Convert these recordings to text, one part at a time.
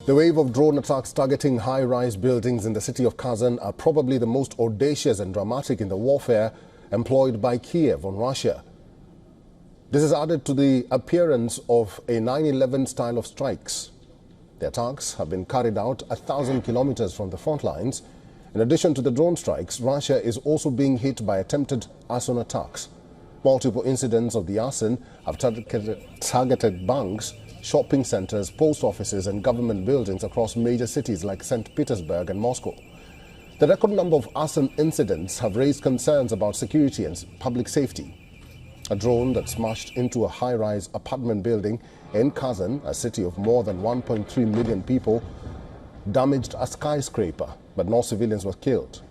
The wave of drone attacks targeting high-rise buildings in the city of Kazan are probably the most audacious and dramatic in the warfare employed by Kiev on Russia. This is added to the appearance of a 9/11 style of strikes. The attacks have been carried out 1,000 kilometers from the front lines. In addition to the drone strikes, Russia is also being hit by attempted arson attacks. Multiple incidents of the arson have targeted banks, shopping centers, post offices and government buildings across major cities like St. Petersburg and Moscow. The record number of arson incidents have raised concerns about security and public safety. A drone that smashed into a high-rise apartment building in Kazan, a city of more than 1.3 million people, damaged a skyscraper, but no civilians were killed.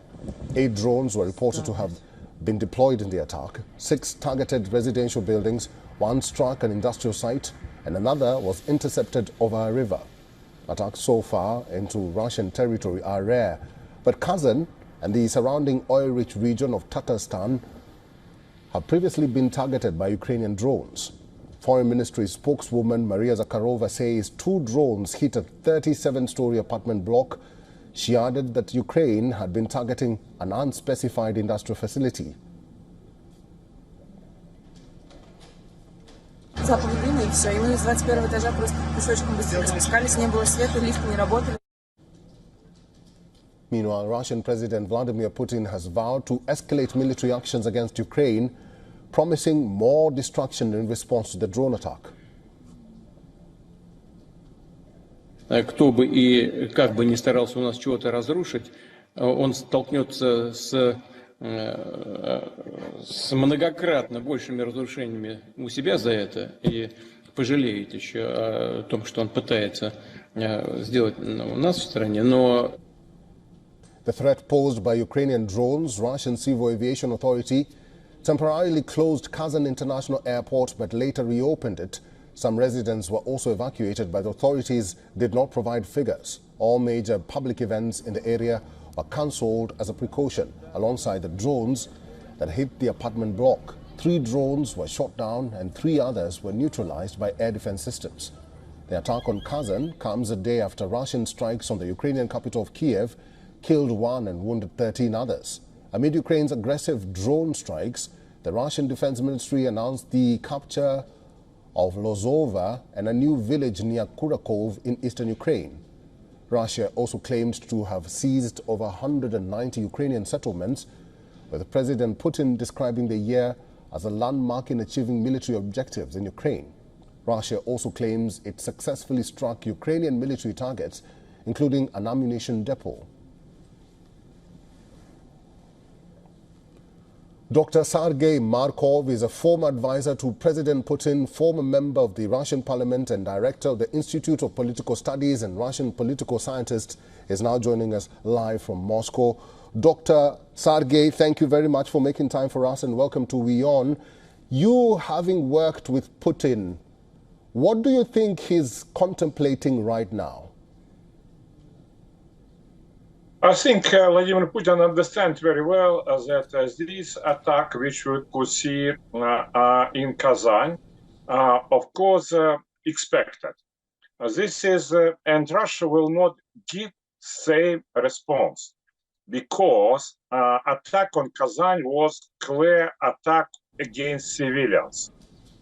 8 drones were reported to have been deployed in the attack. 6 targeted residential buildings, 1 struck an industrial site, and another was intercepted over a river. Attacks so far into Russian territory are rare, but Kazan and the surrounding oil-rich region of Tatarstan have previously been targeted by Ukrainian drones. Foreign Ministry spokeswoman Maria Zakharova says 2 drones hit a 37-story apartment block. She added that Ukraine had been targeting an unspecified industrial facility. Meanwhile, Russian President Vladimir Putin has vowed to escalate military actions against Ukraine, promising more destruction in response to the drone attack. Кто бы и как бы ни старался у нас чего-то разрушить, он столкнется с многократно большими разрушениями у себя за это и пожалеет еще о том, что он пытается сделать у нас в стране, но The threat posed by Ukrainian drones, Russian Civil Aviation Authority temporarily closed Kazan International Airport but later reopened it. Some residents were also evacuated, but the authorities did not provide figures. All major public events in the area were cancelled as a precaution, alongside the drones that hit the apartment block. 3 drones were shot down and 3 others were neutralized by air defense systems. The attack on Kazan comes a day after Russian strikes on the Ukrainian capital of Kiev killed 1 and wounded 13 others. Amid Ukraine's aggressive drone strikes, the Russian Defense Ministry announced the capture of Lozova and a new village near Kurakov in eastern Ukraine. Russia also claimed to have seized over 190 Ukrainian settlements, with President Putin describing the year as a landmark in achieving military objectives in Ukraine. Russia also claims it successfully struck Ukrainian military targets, including an ammunition depot. Dr. Sergei Markov is a former advisor to President Putin, former member of the Russian parliament and director of the Institute of Political Studies and Russian political scientist, is now joining us live from Moscow. Dr. Sergei, thank you very much for making time for us and welcome to WION. You, having worked with Putin, what do you think he's contemplating right now? I think Vladimir Putin understands very well that this attack, which we could see in Kazan, of course, expected. This is, and Russia will not give same response, because attack on Kazan was clear attack against civilians.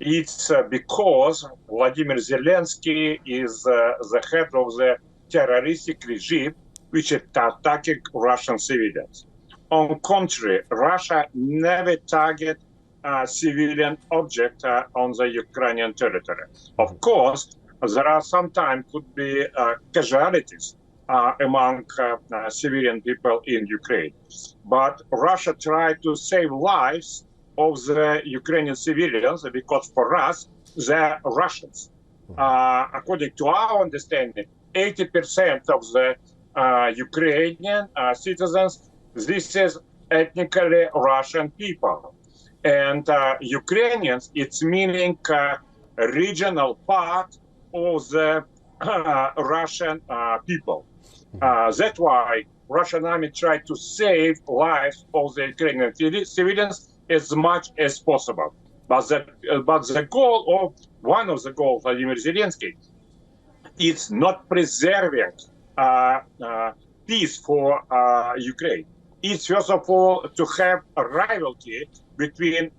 It's because Vladimir Zelensky is the head of the terroristic regime which is attacking Russian civilians. On contrary, Russia never target civilian object on the Ukrainian territory. Of course, there are sometimes could be casualties among civilian people in Ukraine. But Russia tried to save lives of the Ukrainian civilians because for us, they're Russians. According to our understanding, 80% of the Ukrainian citizens, this is ethnically Russian people. And Ukrainians, it's meaning regional part of the Russian people. That's why Russian army tried to save lives of the Ukrainian civilians as much as possible. But the goal of one of the goals of Vladimir Zelensky it's not preserving peace for Ukraine. It's first of all to have a rivalry between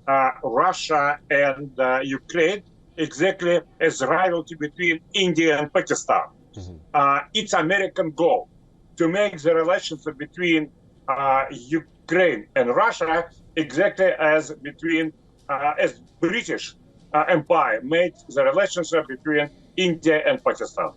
Russia and Ukraine, exactly as rivalry between India and Pakistan. It's American goal to make the relationship between Ukraine and Russia exactly as between as British Empire made the relationship between India and Pakistan.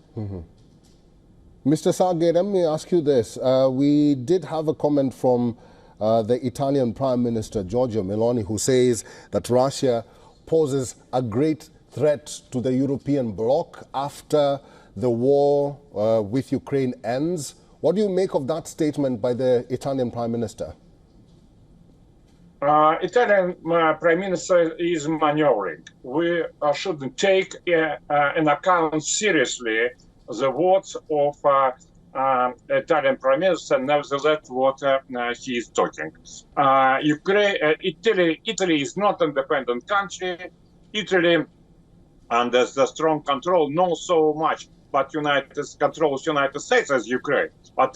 Mr. Sergei, let me ask you this. We did have a comment from the Italian Prime Minister, Giorgia Meloni, who says that Russia poses a great threat to the European bloc after the war with Ukraine ends. What do you make of that statement by the Italian Prime Minister? Italian Prime Minister is maneuvering. We shouldn't take an account seriously the words of Italian Prime Minister, nevertheless what he is talking. Italy is not an independent country. Italy, under the strong control, not so much, but controls United States as Ukraine. But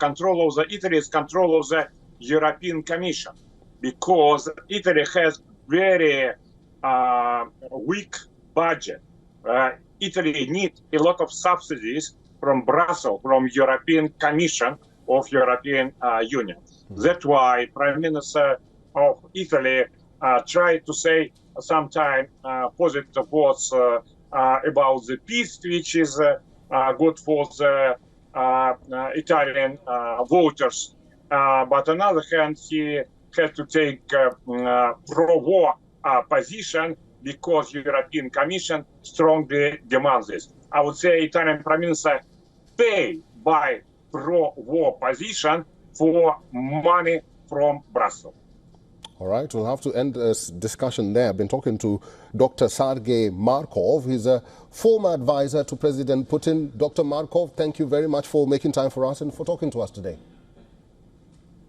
control of Italy is control of the European Commission, because Italy has very weak budget. Italy needs a lot of subsidies from Brussels, from European Commission of European Union. That's why Prime Minister of Italy tried to say sometime positive words about the peace, which is good for the Italian voters. But on the other hand, he had to take pro-war position because European Commission strongly demands this. I would say Italian Prime Minister pay by pro-war position for money from Brussels. All right, we'll have to end this discussion there. I've been talking to Dr. Sergei Markov. He's a former advisor to President Putin. Dr. Markov, thank you very much for making time for us and for talking to us today.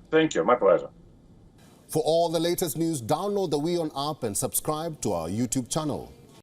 Thank you, my pleasure. For all the latest news, download the WION app and subscribe to our YouTube channel.